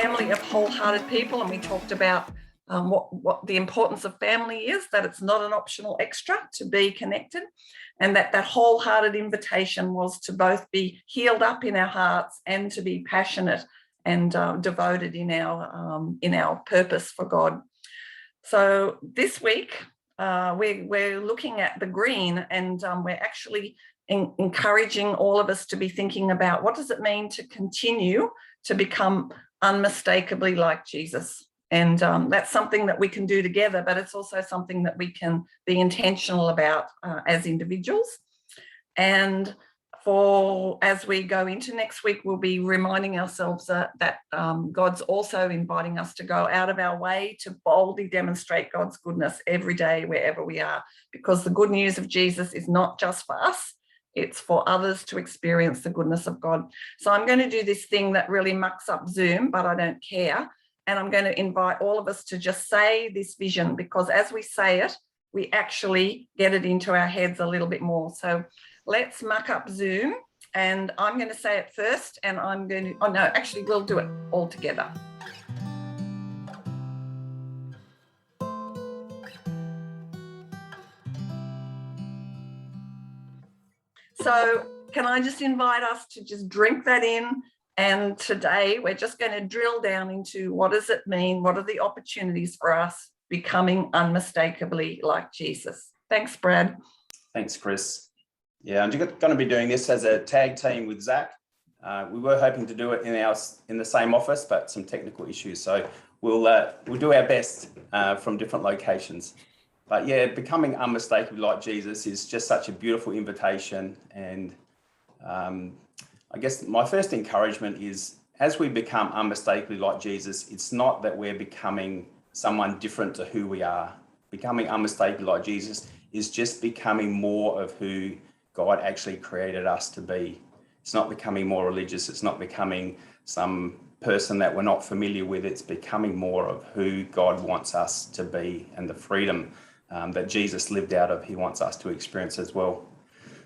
family of wholehearted people, and we talked about what the importance of family is, that it's not an optional extra to be connected, and that wholehearted invitation was to both be healed up in our hearts and to be passionate and devoted in our purpose for God. So this week we're looking at the green, and we're actually encouraging all of us to be thinking about what does it mean to continue to become unmistakably like Jesus. And that's something that we can do together, but it's also something that we can be intentional about as individuals. And as we go into next week, we'll be reminding ourselves that God's also inviting us to go out of our way to boldly demonstrate God's goodness every day, wherever we are, because the good news of Jesus is not just for us, it's for others to experience the goodness of God. So I'm going to do this thing that really mucks up Zoom, but I don't care. And I'm going to invite all of us to just say this vision, because as we say it, we actually get it into our heads a little bit more. So let's muck up Zoom, and I'm going to say it first, and we'll do it all together. So can I just invite us to just drink that in? And today we're just going to drill down into what does it mean? What are the opportunities for us becoming unmistakably like Jesus? Thanks, Brad. Thanks, Chris. Yeah, I'm going to be doing this as a tag team with Zach. We were hoping to do it in the same office, but some technical issues. So we'll do our best from different locations. But yeah, becoming unmistakably like Jesus is just such a beautiful invitation. And I guess my first encouragement is, as we become unmistakably like Jesus, it's not that we're becoming someone different to who we are. Becoming unmistakably like Jesus is just becoming more of who God actually created us to be. It's not becoming more religious. It's not becoming some person that we're not familiar with. It's becoming more of who God wants us to be, and the freedom that Jesus lived out of, he wants us to experience as well.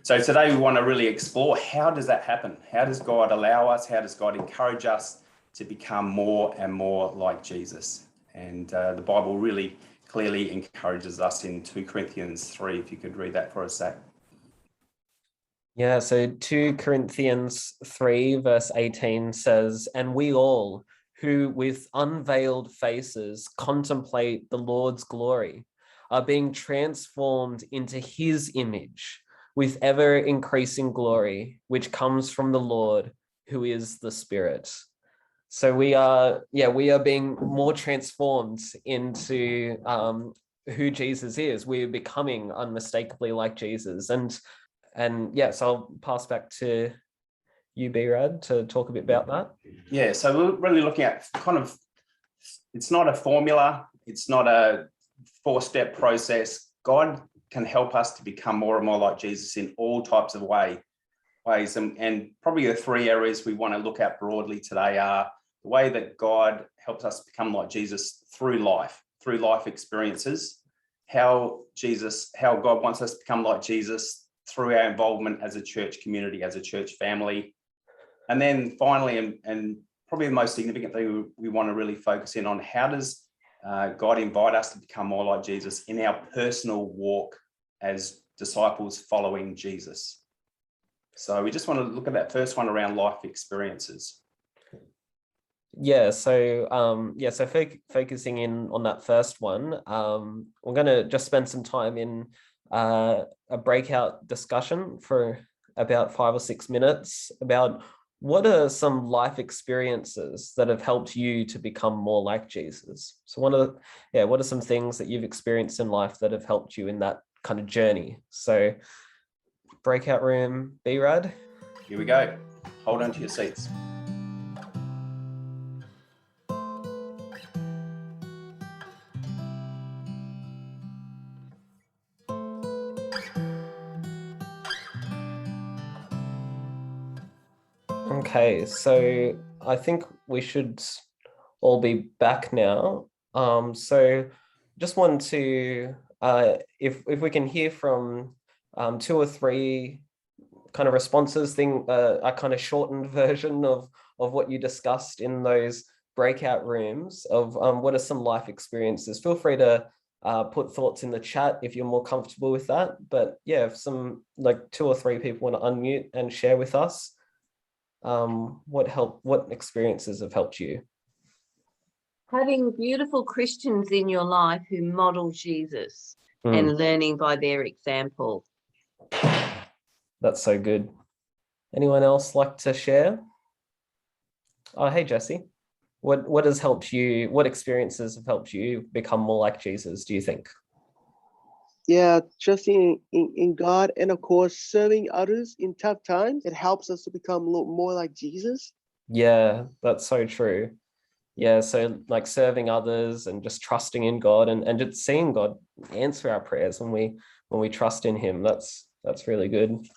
So today we want to really explore, how does that happen? How does God allow us? How does God encourage us to become more and more like Jesus? And the Bible really clearly encourages us in 2 Corinthians 3, if you could read that for us, Zach. Yeah, so 2 Corinthians 3 verse 18 says, "And we all, who with unveiled faces contemplate the Lord's glory, are being transformed into his image with ever increasing glory, which comes from the Lord, who is the Spirit." So we are being more transformed into who Jesus is. We're becoming unmistakably like Jesus. And yes, I'll pass back to you, B-Rad, to talk a bit about that. Yeah, so we're really looking at it's not a formula, it's not a 4-step process. God can help us to become more and more like Jesus in all types of ways. And probably the 3 areas we want to look at broadly today are the way that God helps us become like Jesus through life experiences, how God wants us to become like Jesus through our involvement as a church community, as a church family. And then finally, and probably the most significant thing we want to really focus in on, how does God invite us to become more like Jesus in our personal walk as disciples following Jesus? So we just want to look at that first one around life experiences. So focusing in on that first one, we're going to just spend some time in a breakout discussion for about 5 or 6 minutes about what are some life experiences that have helped you to become more like Jesus. So what are some things that you've experienced in life that have helped you in that kind of journey? So breakout room, B-Rad. Here we go. Hold on to your seats. Okay, so I think we should all be back now. So just want to, if we can hear from 2 or 3 kind of responses, a kind of shortened version of what you discussed in those breakout rooms of what are some life experiences. Feel free to put thoughts in the chat if you're more comfortable with that. But yeah, if some like 2 or 3 people want to unmute and share with us, what experiences have helped you? Having beautiful Christians in your life who model Jesus and learning by their example. That's so good. Anyone else like to share? Oh, hey, Jesse. What has helped you? What experiences have helped you become more like Jesus, do you think? Yeah, trusting in God, and of course, serving others in tough times. It helps us to become a little more like Jesus. Yeah, that's so true. Yeah, so like serving others and just trusting in God and just seeing God answer our prayers when we trust in him. That's really good.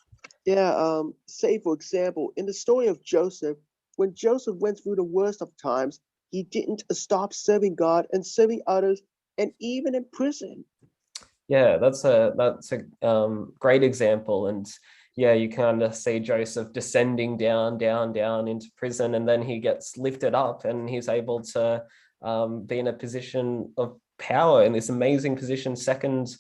Yeah, say for example, in the story of Joseph, when Joseph went through the worst of times, he didn't stop serving God and serving others, and even in prison. Yeah, that's a great example. And yeah, you kind of see Joseph descending down into prison, and then he gets lifted up and he's able to be in a position of power in this amazing position, second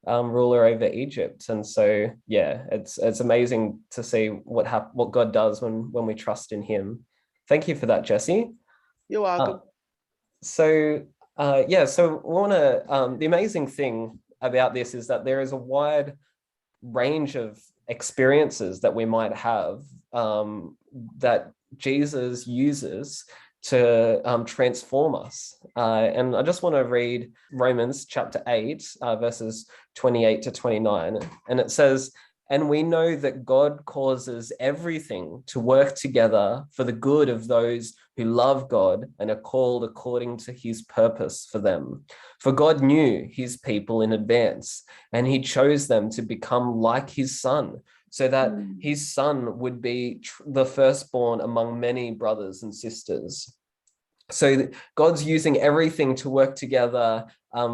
ruler over Egypt. And so yeah, it's amazing to see what God does when we trust in him. Thank you for that, Jesse. You're welcome. So we want to the amazing thing about this is that there is a wide range of experiences that we might have that Jesus uses to transform us. And I just want to read Romans chapter 8, verses 28 to 29. And it says, "And we know that God causes everything to work together for the good of those who love God and are called according to his purpose for them. For God knew his people in advance, and he chose them to become like his son, so that his son would be the firstborn among many brothers and sisters." So God's using everything to work together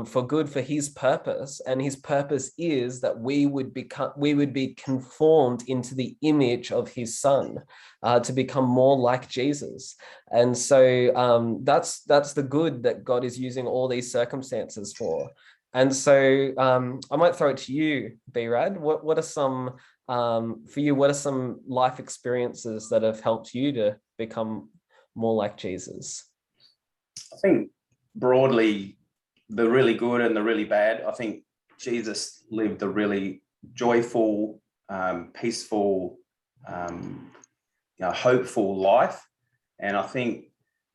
for good, for his purpose, and his purpose is that we would be conformed into the image of his son, to become more like Jesus. And so that's the good that God is using all these circumstances for. And so I might throw it to you, B-Rad. What are some for you? What are some life experiences that have helped you to become more like Jesus? I think broadly, the really good and the really bad. I think Jesus lived a really joyful, peaceful, hopeful life. And I think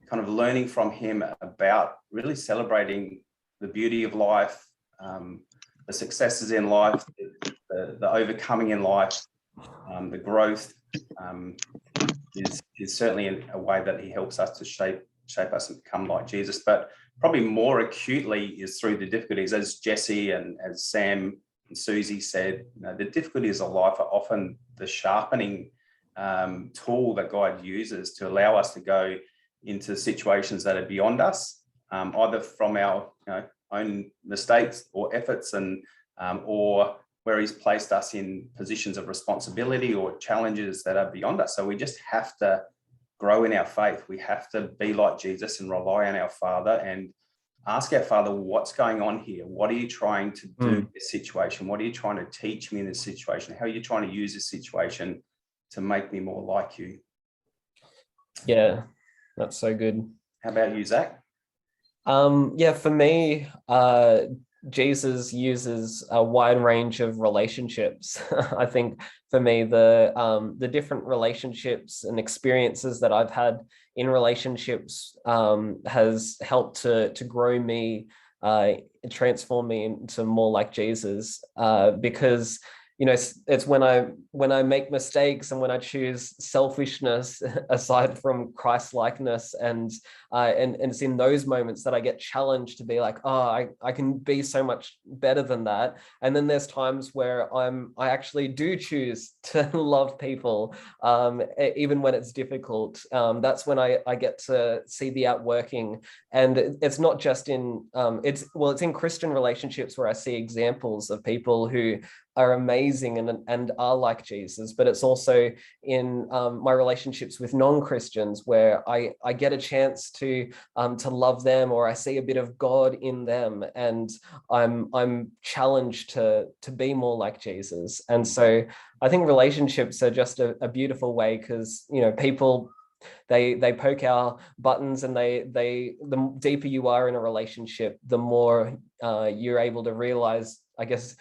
kind of learning from him about really celebrating the beauty of life, the successes in life, the overcoming in life, the growth is certainly a way that he helps us to shape us and become like Jesus. But probably more acutely is through the difficulties, as Jesse and as Sam and Susie said. The difficulties of life are often the sharpening tool that God uses to allow us to go into situations that are beyond us, either from our own mistakes or efforts, and or where he's placed us in positions of responsibility or challenges that are beyond us. So we just have to grow in our faith. We have to be like Jesus and rely on our Father and ask our Father, what's going on here? What are you trying to do in this situation? What are you trying to teach me in this situation? How are you trying to use this situation to make me more like you? Yeah, that's so good. How about you, Zach? For me, Jesus uses a wide range of relationships. I think for me, the different relationships and experiences that I've had in relationships has helped to grow me, transform me into more like Jesus, because it's when I make mistakes and when I choose selfishness aside from Christ-likeness, and it's in those moments that I get challenged to be like, oh, I can be so much better than that. And then there's times where I actually do choose to love people, even when it's difficult. That's when I get to see the outworking. And it's not just in it's in Christian relationships where I see examples of people who are amazing and are like Jesus, but it's also in my relationships with non-Christians where I get a chance to love them, or I see a bit of God in them, and I'm challenged to be more like Jesus. And so I think relationships are just a beautiful way, because people, they poke our buttons, and the deeper you are in a relationship, the more you're able to realize, I guess,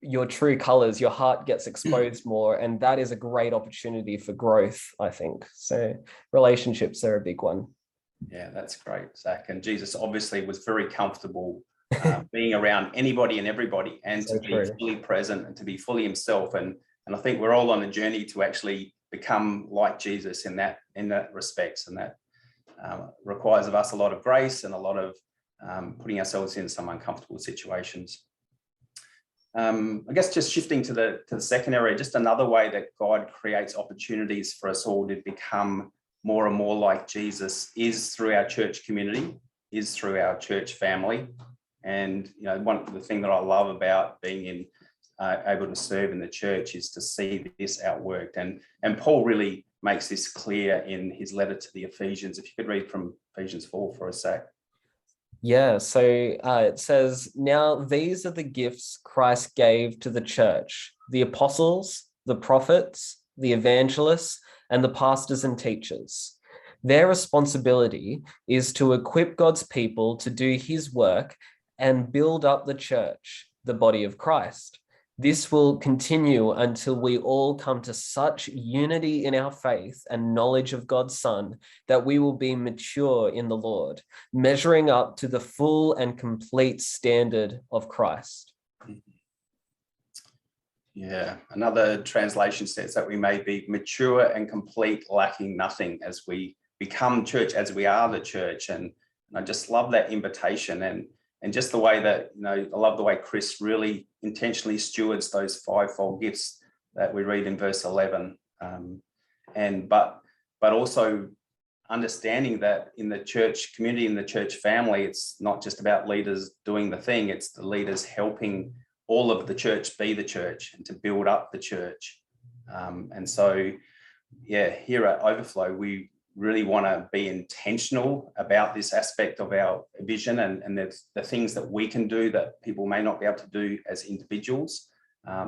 your true colors. Your heart gets exposed more, and that is a great opportunity for growth, I think. So relationships are a big one. Yeah, that's great, Zach. And Jesus obviously was very comfortable being around anybody and everybody, and So to be true. fully present and to be fully himself. And I think we're all on a journey to actually become like Jesus in that respects, and that requires of us a lot of grace and a lot of putting ourselves in some uncomfortable situations. I guess just shifting to the second area, just another way that God creates opportunities for us all to become more and more like Jesus is through our church community, is through our church family. And one of the things that I love about being able to serve in the church is to see this outworked. And Paul really makes this clear in his letter to the Ephesians. If you could read from Ephesians 4 for a sec. Yeah, so it says, now these are the gifts Christ gave to the church: the apostles, the prophets, the evangelists, and the pastors and teachers. Their responsibility is to equip God's people to do his work and build up the church, the body of Christ. This will continue until we all come to such unity in our faith and knowledge of God's Son that we will be mature in the Lord, measuring up to the full and complete standard of Christ. Yeah, another translation says that we may be mature and complete, lacking nothing, as we become church, as we are the church. And I just love that invitation, and just the way that, I love the way Chris really intentionally stewards those fivefold gifts that we read in verse 11. But also understanding that in the church community, in the church family, it's not just about leaders doing the thing, it's the leaders helping all of the church be the church and to build up the church. And so, yeah, here at Overflow, we really want to be intentional about this aspect of our vision and the things that we can do that people may not be able to do as individuals.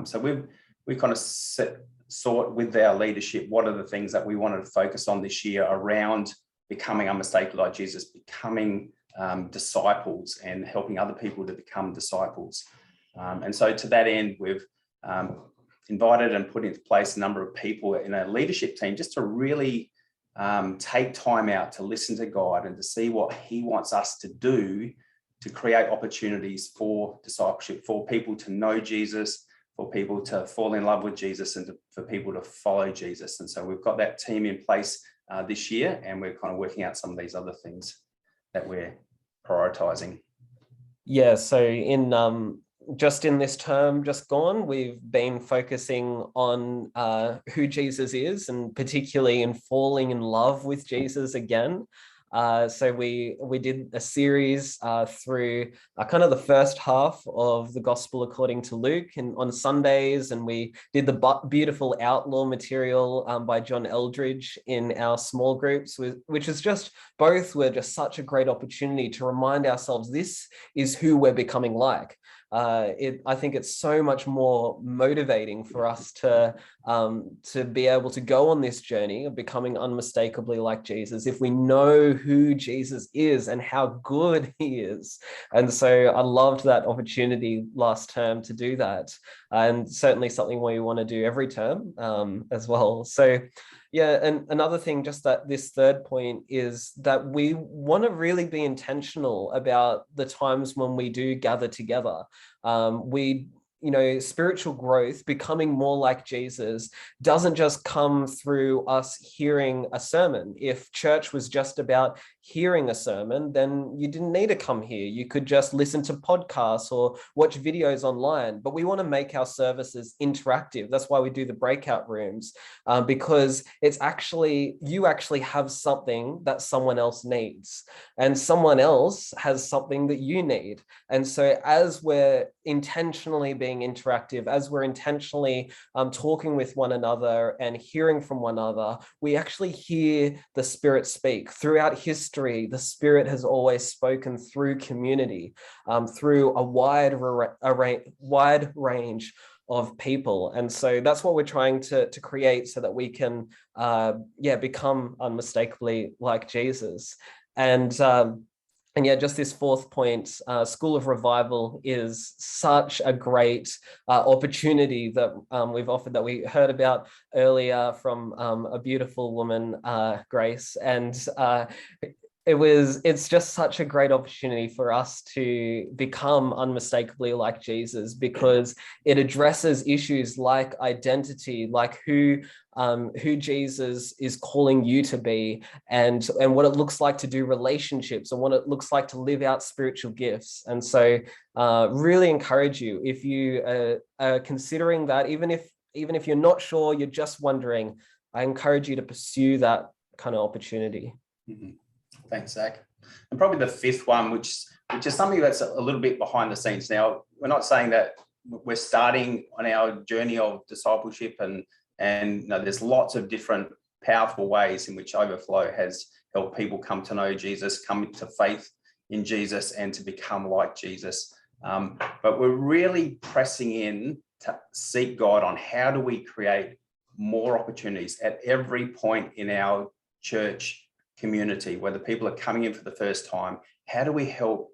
So we kind of sought with our leadership, what are the things that we wanted to focus on this year around becoming unmistakably like Jesus, becoming disciples, and helping other people to become disciples. And so to that end, we've invited and put into place a number of people in a leadership team just to really take time out to listen to God and to see what he wants us to do to create opportunities for discipleship, for people to know Jesus, for people to fall in love with Jesus, and for people to follow Jesus. And so we've got that team in place this year, and we're kind of working out some of these other things that we're prioritizing. Yeah, so just in this term just gone, we've been focusing on who Jesus is, and particularly in falling in love with Jesus again. So we did a series through kind of the first half of the Gospel according to Luke, and on Sundays, and we did the beautiful outlaw material by John Eldridge in our small groups, which is just, both were just such a great opportunity to remind ourselves this is who we're becoming like. I think it's so much more motivating for us to be able to go on this journey of becoming unmistakably like Jesus if we know who Jesus is and how good he is. And so I loved that opportunity last term to do that, and certainly something we want to do every term as well. So yeah, and another thing, just that this third point is that we want to really be intentional about the times when we do gather together. Spiritual growth, becoming more like Jesus, doesn't just come through us hearing a sermon. If church was just about hearing a sermon, then you didn't need to come here. You could just listen to podcasts or watch videos online. But we want to make our services interactive. That's why we do the breakout rooms, because it's actually, you actually have something that someone else needs, and someone else has something that you need. And so as we're intentionally being interactive, as we're intentionally talking with one another and hearing from one another, we actually hear the Spirit speak. Throughout history, the Spirit has always spoken through community, through a wide range of people. And so that's what we're trying to create, so that we can become unmistakably like Jesus. And yeah, just this fourth point, School of Revival is such a great opportunity that we've offered, that we heard about earlier from a beautiful woman, Grace. And it's just such a great opportunity for us to become unmistakably like Jesus, because it addresses issues like identity, like who Jesus is calling you to be, and what it looks like to do relationships, and what it looks like to live out spiritual gifts. And so really encourage you, if you are considering that, even if you're not sure, you're just wondering, I encourage you to pursue that kind of opportunity. Mm-hmm. Thanks, Zach. And probably the fifth one, which is something that's a little bit behind the scenes. Now, we're not saying that we're starting on our journey of discipleship, and there's lots of different powerful ways in which Overflow has helped people come to know Jesus, come to faith in Jesus, and to become like Jesus. But we're really pressing in to seek God on how do we create more opportunities at every point in our church community, whether people are coming in for the first time. How do we help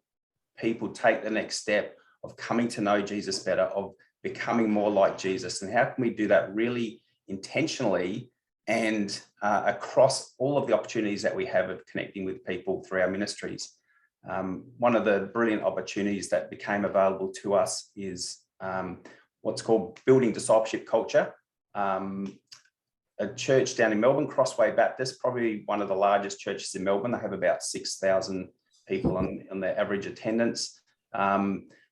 people take the next step of coming to know Jesus better, of becoming more like Jesus? And how can we do that really intentionally and across all of the opportunities that we have of connecting with people through our ministries? One of the brilliant opportunities that became available to us is what's called building discipleship culture. A church down in Melbourne, Crossway Baptist, probably one of the largest churches in Melbourne. They have about 6,000 people on their average attendance.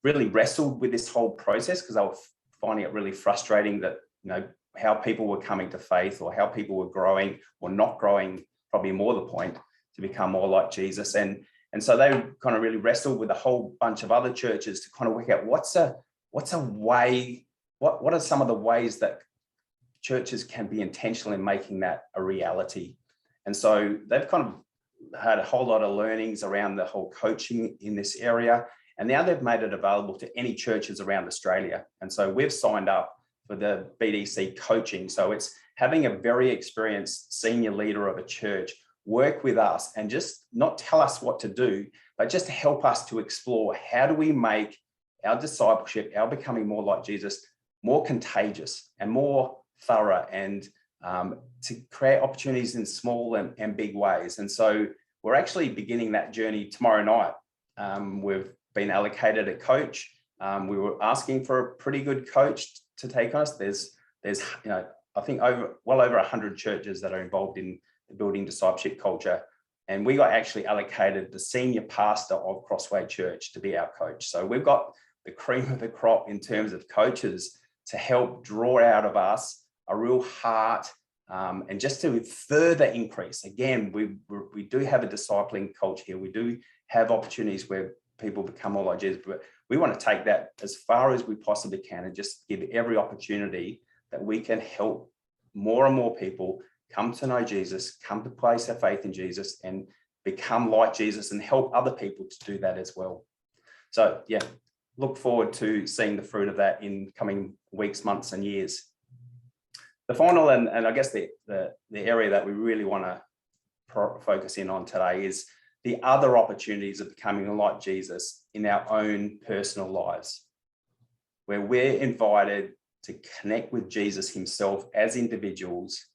Really wrestled with this whole process, because they were finding it really frustrating that, how people were coming to faith, or how people were growing or not growing, probably more the point, to become more like Jesus. And so they kind of really wrestled with a whole bunch of other churches to kind of work out what are some of the ways that churches can be intentional in making that a reality. And so they've kind of had a whole lot of learnings around the whole coaching in this area. And now they've made it available to any churches around Australia. And so we've signed up for the BDC coaching. So it's having a very experienced senior leader of a church work with us and just not tell us what to do, but just to help us to explore, how do we make our discipleship, our becoming more like Jesus, more contagious and more thorough, and to create opportunities in small and big ways. And so we're actually beginning that journey tomorrow night. We've been allocated a coach. We were asking for a pretty good coach to take us. There's I think well over 100 churches that are involved in building discipleship culture, and we got actually allocated the senior pastor of Crossway Church to be our coach. So we've got the cream of the crop in terms of coaches to help draw out of us a real heart, and just to further increase. Again, we do have a discipling culture here. We do have opportunities where people become more like Jesus, but we want to take that as far as we possibly can and just give every opportunity that we can help more and more people come to know Jesus, come to place their faith in Jesus, and become like Jesus, and help other people to do that as well. So yeah, look forward to seeing the fruit of that in coming weeks, months, and years. The final and I guess the area that we really want to focus in on today is the other opportunities of becoming like Jesus in our own personal lives, where we're invited to connect with Jesus himself as individuals,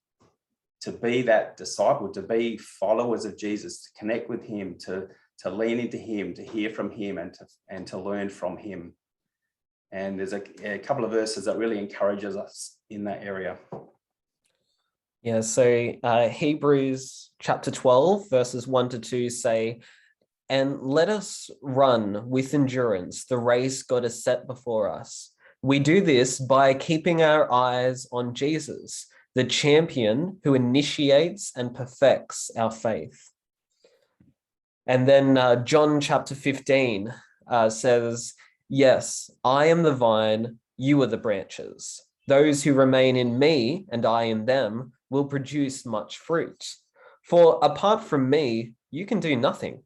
to be that disciple, to be followers of Jesus, to connect with him, to lean into him, to hear from him, and to learn from him. And there's a couple of verses that really encourages us in that area. Yeah, so Hebrews chapter 12, verses 1 to 2 say, "And let us run with endurance the race God has set before us. We do this by keeping our eyes on Jesus, the champion who initiates and perfects our faith." And then John chapter 15 says, "Yes, I am the vine, you are the branches. Those who remain in me and I in them will produce much fruit. For apart from me, you can do nothing.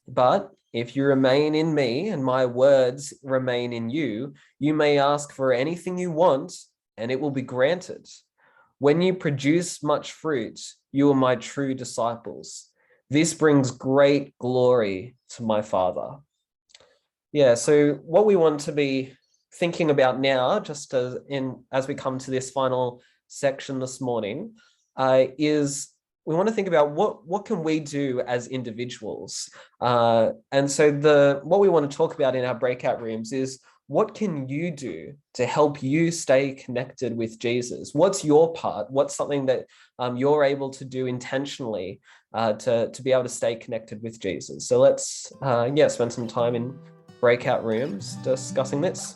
But if you remain in me and my words remain in you, you may ask for anything you want and it will be granted. When you produce much fruit, you are my true disciples. This brings great glory to my Father." Yeah, so what we want to be thinking about now, just as we come to this final section this morning, is we want to think about what can we do as individuals. And so what we want to talk about in our breakout rooms is, what can you do to help you stay connected with Jesus? What's your part? What's something that you're able to do intentionally to be able to stay connected with Jesus? So let's spend some time in breakout rooms discussing this.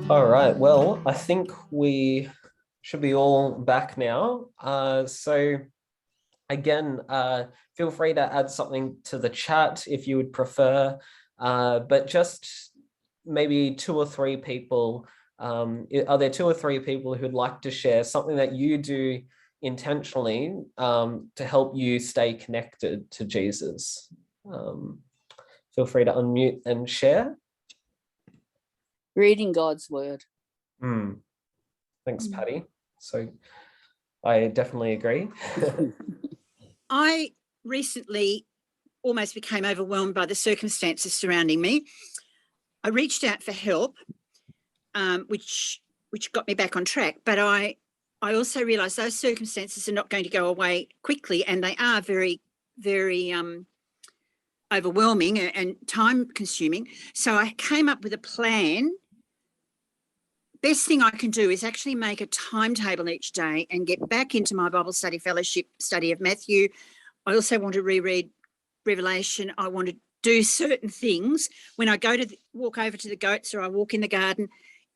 All right, well, I think we should be all back now. So again, feel free to add something to the chat if you would prefer, but just maybe two or three people. Are there two or three people who'd like to share something that you do intentionally to help you stay connected to Jesus? Feel free to unmute and share. Reading God's word. Thanks, Patty. So I definitely agree. I recently almost became overwhelmed by the circumstances surrounding me. I reached out for help, which got me back on track. But I also realised those circumstances are not going to go away quickly, and they are very, very overwhelming and time-consuming. So I came up with a plan. Best thing I can do is actually make a timetable each day and get back into my Bible study fellowship study of Matthew. I also want to reread Revelation. I want to do certain things. When I go to walk over to the goats or I walk in the garden,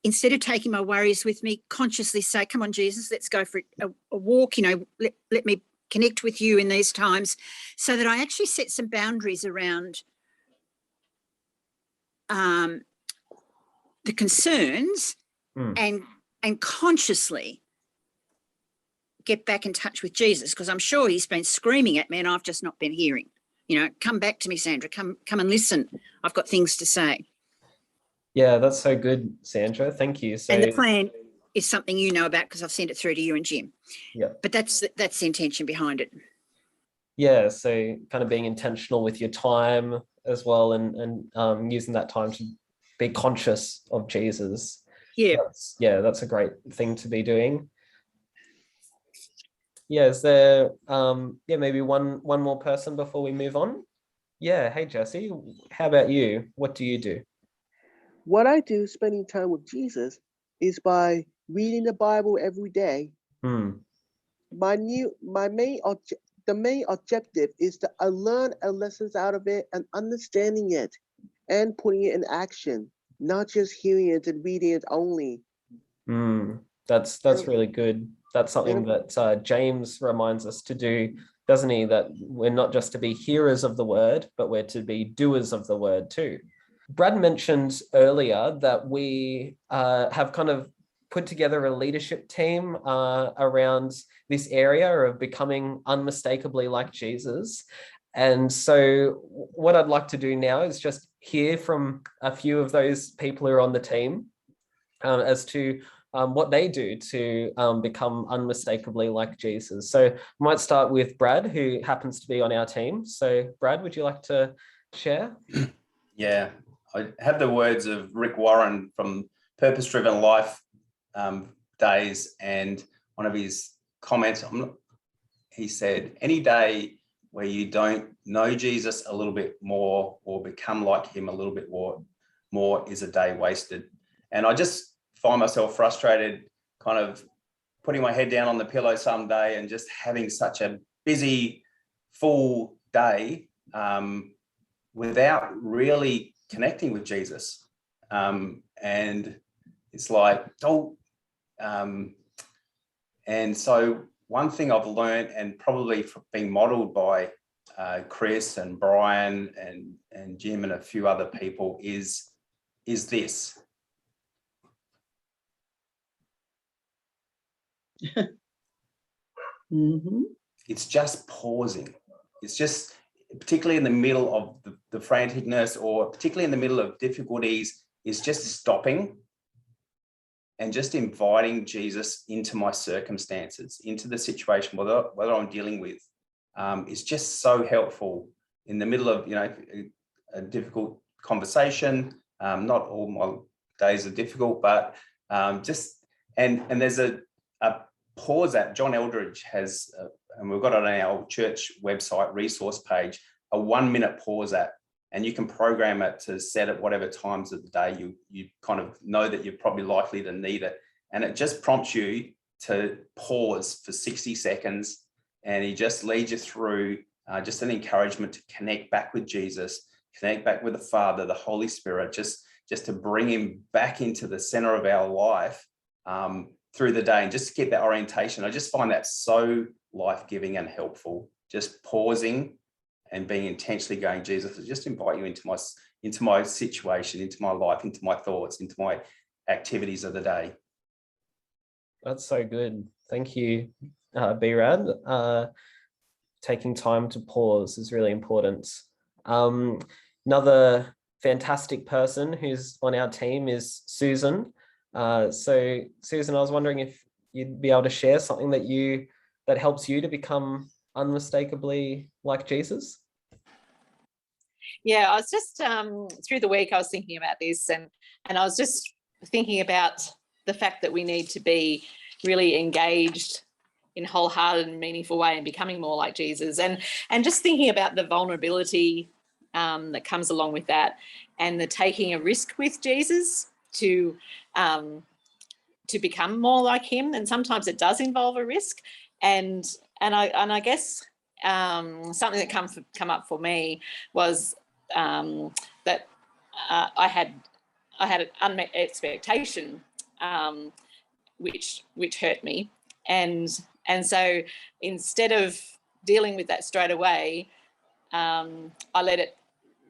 instead of taking my worries with me, consciously say, "Come on, Jesus, let's go for a walk. Let me connect with you in these times," so that I actually set some boundaries around the concerns and consciously get back in touch with Jesus, because I'm sure he's been screaming at me and I've just not been hearing. Come back to me, Sandra. Come and listen. I've got things to say. Yeah, that's so good, Sandra. Thank you. And the plan is something you know about because I've sent it through to you and Jim. Yeah. But that's the intention behind it. Yeah, so kind of being intentional with your time as well, and using that time to be conscious of Jesus. Yeah. That's a great thing to be doing. Yeah, is there maybe one more person before we move on? Yeah, hey Jesse, how about you? What do you do? What I do spending time with Jesus is by reading the Bible every day. The main objective is to learn lessons out of it and understanding it and putting it in action, not just hearing it and reading it only. That's really good. That's something that James reminds us to do, doesn't he? That we're not just to be hearers of the word, but we're to be doers of the word too. Brad mentioned earlier that we have kind of put together a leadership team around this area of becoming unmistakably like Jesus. And so what I'd like to do now is just hear from a few of those people who are on the team as to what they do to become unmistakably like Jesus. So I might start with Brad, who happens to be on our team. So Brad, would you like to share? Yeah, I have the words of Rick Warren from Purpose Driven Life days, and one of his comments, he said, any day where you don't know Jesus a little bit more or become like him a little bit more is a day wasted. And I just find myself frustrated, kind of putting my head down on the pillow some day and just having such a busy, full day without really connecting with Jesus. And it's like, and so one thing I've learned, and probably being modeled by Chris and Brian and Jim and a few other people, is this. Mm-hmm. It's just pausing. It's just, particularly in the middle of the franticness, or particularly in the middle of difficulties, is just stopping and just inviting Jesus into my circumstances, into the situation, whether I'm dealing with. It's just so helpful in the middle of, a difficult conversation. Not all my days are difficult, but just, and there's a pause that John Eldridge has, and we've got it on our church website resource page, a 1 minute pause app, and you can program it to set at whatever times of the day you kind of know that you're probably likely to need it. And it just prompts you to pause for 60 seconds, and he just leads you through just an encouragement to connect back with Jesus, connect back with the Father, the Holy Spirit, just to bring him back into the center of our life through the day, and just to get that orientation. I just find that so life-giving and helpful, just pausing and being intentionally going, Jesus, I just invite you into my situation, into my life, into my thoughts, into my activities of the day. That's so good. Thank you, B-Rad. Taking time to pause is really important. Another fantastic person who's on our team is Susan. So Susan, I was wondering if you'd be able to share something that helps you to become unmistakably like Jesus. Yeah, I was just through the week I was thinking about this, and I was just thinking about the fact that we need to be really engaged in a wholehearted and meaningful way and becoming more like Jesus, and just thinking about the vulnerability that comes along with that, and the taking a risk with Jesus to become more like him. And sometimes it does involve a risk, and I guess something that come up for me was that I had an unmet expectation which hurt me, and so instead of dealing with that straight away, I let it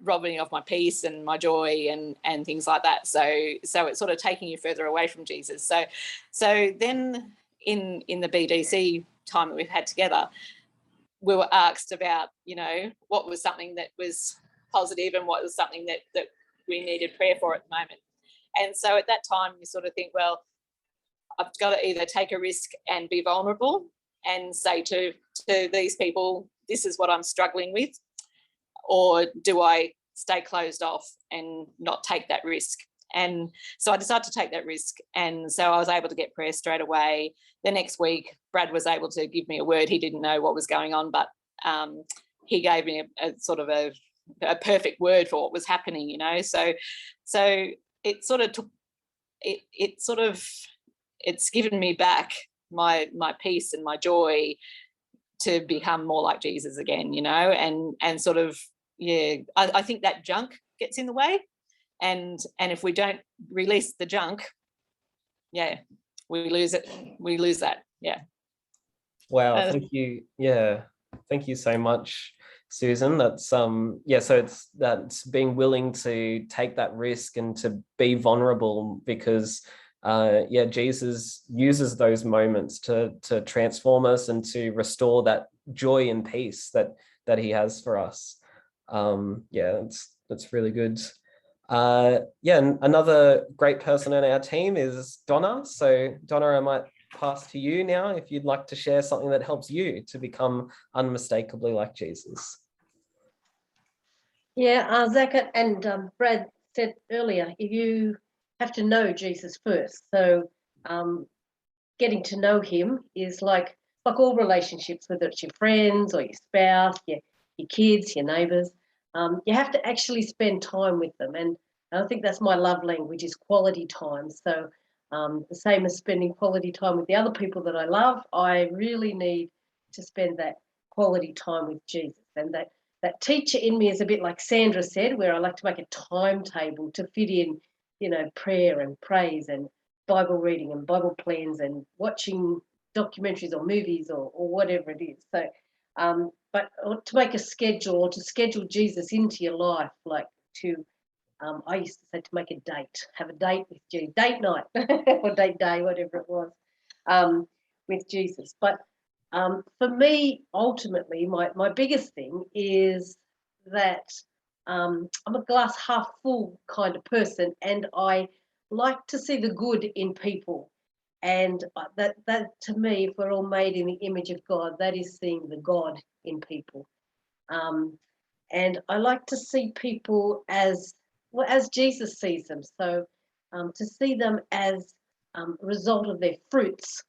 rob me of my peace and my joy and things like that. So it's sort of taking you further away from Jesus. So then in the BDC time that we've had together, we were asked about, what was something that was positive and what was something that we needed prayer for at the moment. And so at that time, you sort of think, well, I've got to either take a risk and be vulnerable and say to these people, this is what I'm struggling with, or do I stay closed off and not take that risk? And so I decided to take that risk. And so I was able to get prayer straight away. The next week, Brad was able to give me a word. He didn't know what was going on, but he gave me a sort of a perfect word for what was happening, So it sort of took, it's given me back my peace and my joy to become more like Jesus again, and sort of, I think that junk gets in the way. And if we don't release the junk, we lose it. We lose that. Yeah. Wow. Thank you. Yeah. Thank you so much, Susan. That's so that's being willing to take that risk and to be vulnerable, because Jesus uses those moments to transform us and to restore that joy and peace that he has for us. That's really good. Yeah, and another great person in our team is Donna. So Donna, I might pass to you now if you'd like to share something that helps you to become unmistakably like Jesus. Yeah, Zach and Brad said earlier, you have to know Jesus first. So getting to know him is like all relationships, whether it's your friends or your spouse, your kids, your neighbours. You have to actually spend time with them. And I think that's my love language, is quality time. So the same as spending quality time with the other people that I love, I really need to spend that quality time with Jesus. And that teacher in me is a bit like Sandra said, where I like to make a timetable to fit in, prayer and praise and Bible reading and Bible plans and watching documentaries or movies or whatever it is. So, but to make a schedule, or to schedule Jesus into your life, like to, I used to say, to make a date, have a date with Jesus, date night or date day, whatever it was, with Jesus. But for me, ultimately, my biggest thing is that I'm a glass half full kind of person, and I like to see the good in people. And that to me, if we're all made in the image of God, that is seeing the God in people. And I like to see people as Jesus sees them. So to see them as a result of their fruits.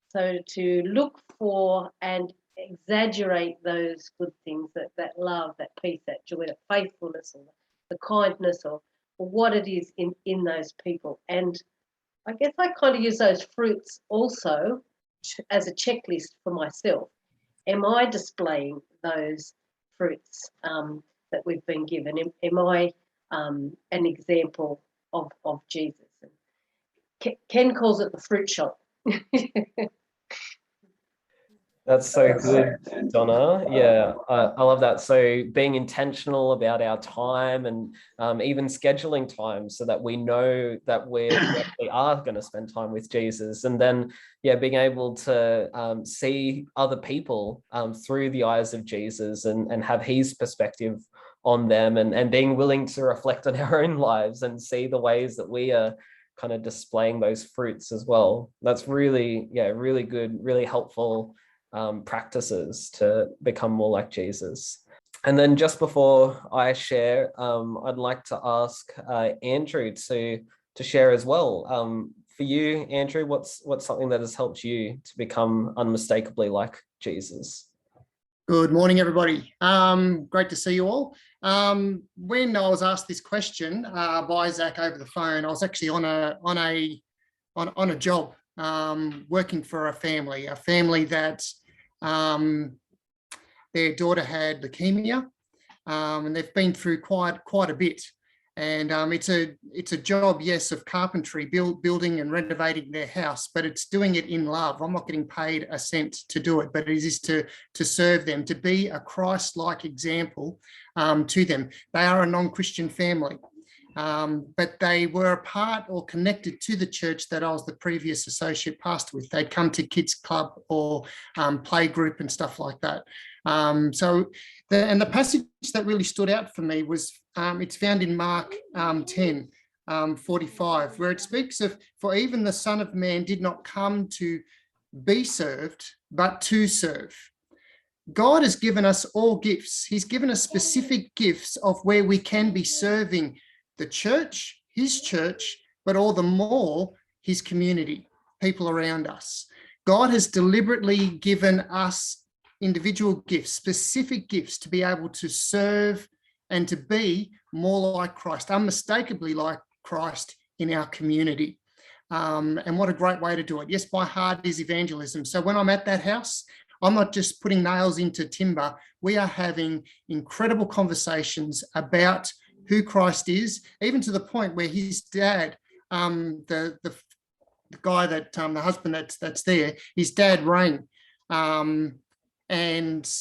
So to look for and exaggerate those good things, that love, that peace, that joy, that faithfulness, or the kindness, or what it is in those people. And I guess I kind of use those fruits also as a checklist for myself. Am I displaying those fruits that we've been given? Am I an example of Jesus? Ken calls it the fruit shop. That's so good, Donna. Yeah, I love that. So being intentional about our time, and even scheduling time so that we know that we actually are going to spend time with Jesus. And then, yeah, being able to see other people through the eyes of Jesus, and have his perspective on them, and being willing to reflect on our own lives and see the ways that we are kind of displaying those fruits as well. That's really, yeah, really good, really helpful practices to become more like Jesus. And then just before I share, I'd like to ask Andrew to share as well. For you, Andrew, what's something that has helped you to become unmistakably like Jesus? Good morning, everybody. Great to see you all. When I was asked this question by Zach over the phone, I was actually on a job, working for a family that their daughter had leukemia, and they've been through quite a bit. And it's a job, yes, of carpentry, building and renovating their house, but it's doing it in love. I'm not getting paid a cent to do it, but it is to serve them, to be a Christ-like example to them. They are a non-Christian family, but they were a part or connected to the church that I was the previous associate pastor with. They'd come to kids club or play group and stuff like that. The passage that really stood out for me was it's found in Mark 10, 45, where it speaks of, for even the Son of Man did not come to be served, but to serve. God has given us all gifts. He's given us specific gifts of where we can be serving the church, his church, but all the more his community, people around us. God has deliberately given us individual gifts, specific gifts, to be able to serve and to be more like Christ, unmistakably like Christ in our community. And what a great way to do it. Yes, my heart is evangelism. So when I'm at that house, I'm not just putting nails into timber. We are having incredible conversations about who Christ is, even to the point where his dad, the guy that the husband that's there, his dad rang, and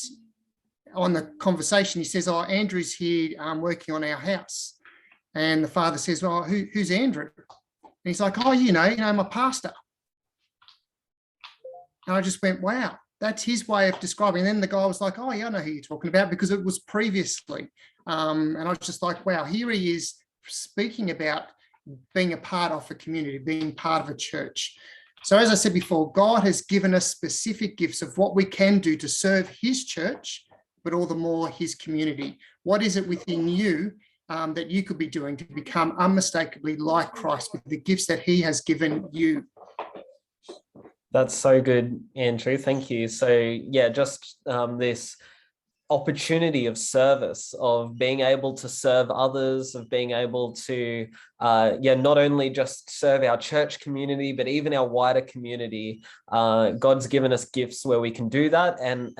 on the conversation he says, "Oh, Andrew's here working on our house," and the father says, "Well, who's Andrew?" And he's like, "Oh, you know, my pastor." And I just went, wow, that's his way of describing. And then the guy was like, "Oh, yeah, I know who you're talking about," because it was previously. And I was just like, wow, here he is speaking about being a part of a community, being part of a church. So as I said before, God has given us specific gifts of what we can do to serve his church, but all the more his community. What is it within you that you could be doing to become unmistakably like Christ with the gifts that he has given you? That's so good, Andrew. Thank you. So yeah, just this opportunity of service, of being able to serve others, of being able to not only just serve our church community, but even our wider community. God's given us gifts where we can do that, and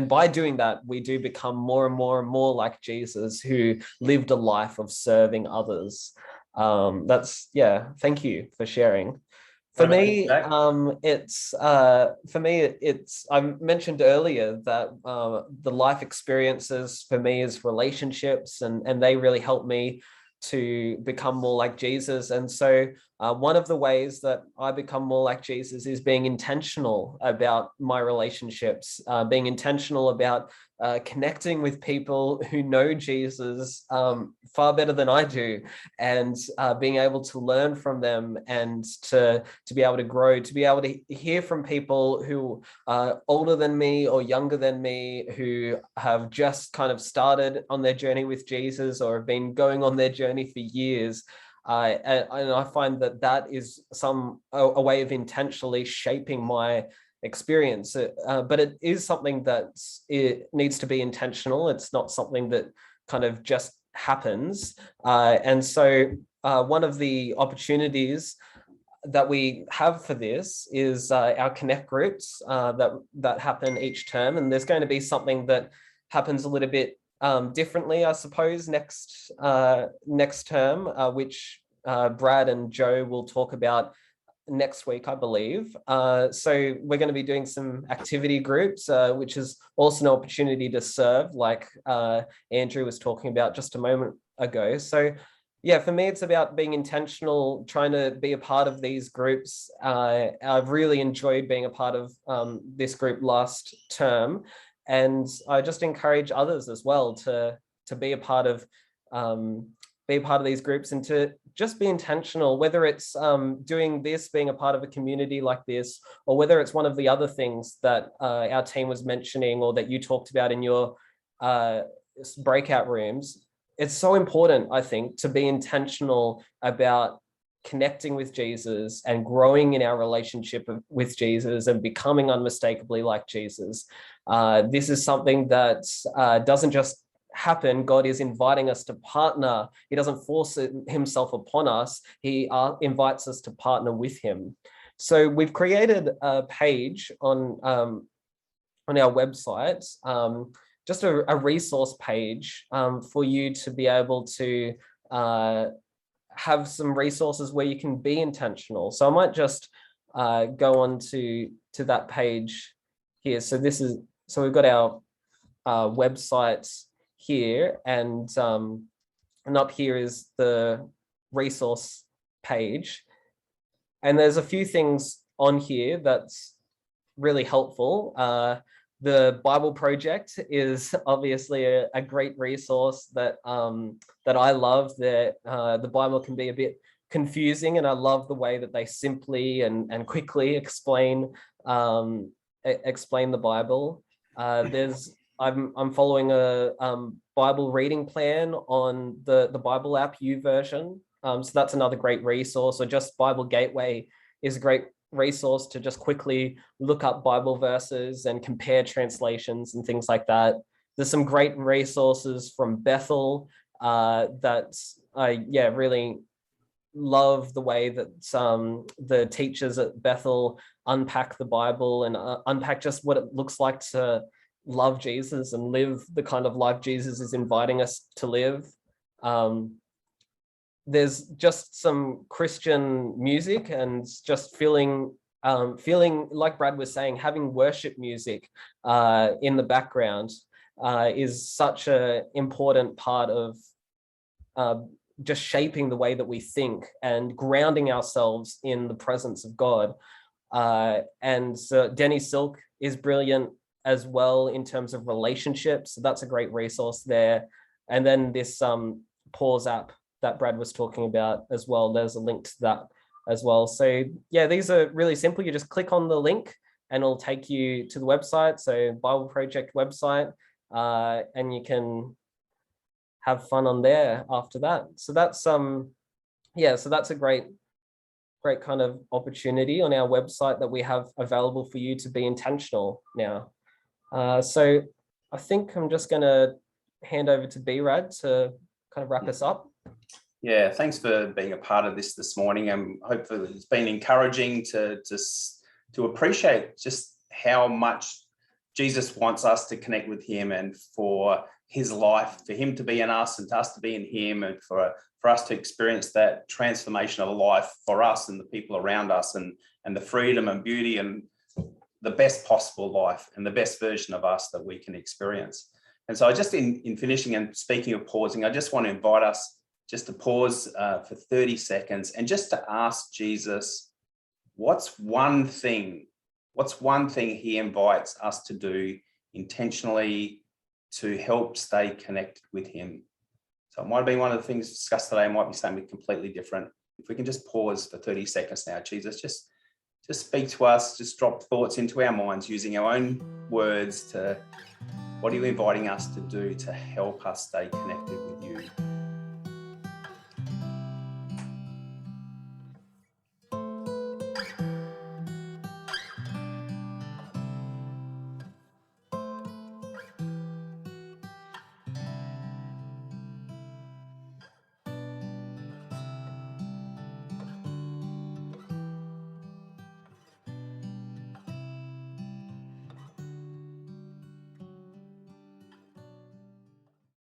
by doing that, we do become more and more and more like Jesus, who lived a life of serving others. Thank you for sharing. For me, it's I mentioned earlier that the life experiences for me is relationships, and they really help me to become more like Jesus. And so one of the ways that I become more like Jesus is being intentional about my relationships, being intentional about connecting with people who know Jesus far better than I do, and being able to learn from them, and to be able to grow, to be able to hear from people who are older than me or younger than me, who have just kind of started on their journey with Jesus or have been going on their journey for years. And I find that is a way of intentionally shaping my experience, but it is something that it needs to be intentional. It's not something that kind of just happens. And so one of the opportunities that we have for this is our Connect groups that happen each term, and there's going to be something that happens a little bit differently, I suppose, next term, which Brad and Joe will talk about next week, I believe. So we're going to be doing some activity groups, which is also an opportunity to serve, like Andrew was talking about just a moment ago. So yeah, for me, it's about being intentional, trying to be a part of these groups. I've really enjoyed being a part of this group last term, and I just encourage others as well to be a part of these groups, and to just be intentional, whether it's doing this, being a part of a community like this, or whether it's one of the other things that our team was mentioning, or that you talked about in your breakout rooms. It's so important, I think, to be intentional about connecting with Jesus and growing in our relationship with Jesus and becoming unmistakably like Jesus. This is something that doesn't just happen. God is inviting us to partner. He doesn't force himself upon us. He invites us to partner with him. So we've created a page on our website, just a resource page for you to be able to have some resources where you can be intentional. So I might just go on to that page here. So we've got our website here, and up here is the resource page. And there's a few things on here that's really helpful. The Bible Project is obviously a great resource that I love. That the Bible can be a bit confusing, and I love the way that they simply and quickly explain the Bible. I'm following a Bible reading plan on the Bible app YouVersion. So that's another great resource. Or just Bible Gateway is a great resource to just quickly look up Bible verses and compare translations and things like that. There's some great resources from Bethel that I really love the way that the teachers at Bethel unpack the Bible and unpack just what it looks like to love Jesus and live the kind of life Jesus is inviting us to live. There's just some Christian music, and just feeling like Brad was saying, having worship music in the background is such an important part of just shaping the way that we think and grounding ourselves in the presence of God. And so Denny Silk is brilliant as well in terms of relationships. So that's a great resource there. And then this Pause app that Brad was talking about as well. There's a link to that as well. So yeah, these are really simple. You just click on the link and it'll take you to the website. So Bible Project website, and you can have fun on there after that. So that's yeah, so that's a great kind of opportunity on our website that we have available for you to be intentional now. So I think I'm just going to hand over to B-Rad to kind of wrap us up. Yeah, thanks for being a part of this morning, and hopefully it's been encouraging to appreciate just how much Jesus wants us to connect with him, and for his life, for him to be in us and us to be in him, and for us to experience that transformation of life for us and the people around us, and the freedom and beauty and the best possible life and the best version of us that we can experience. And so I just, in finishing and speaking of pausing, I just want to invite us just to pause for 30 seconds and just to ask Jesus, what's one thing he invites us to do intentionally to help stay connected with him? So it might have been one of the things discussed today, might be something completely different. If we can just pause for 30 seconds now, Jesus, just speak to us, just drop thoughts into our minds using our own words to what are you inviting us to do to help us stay connected with you?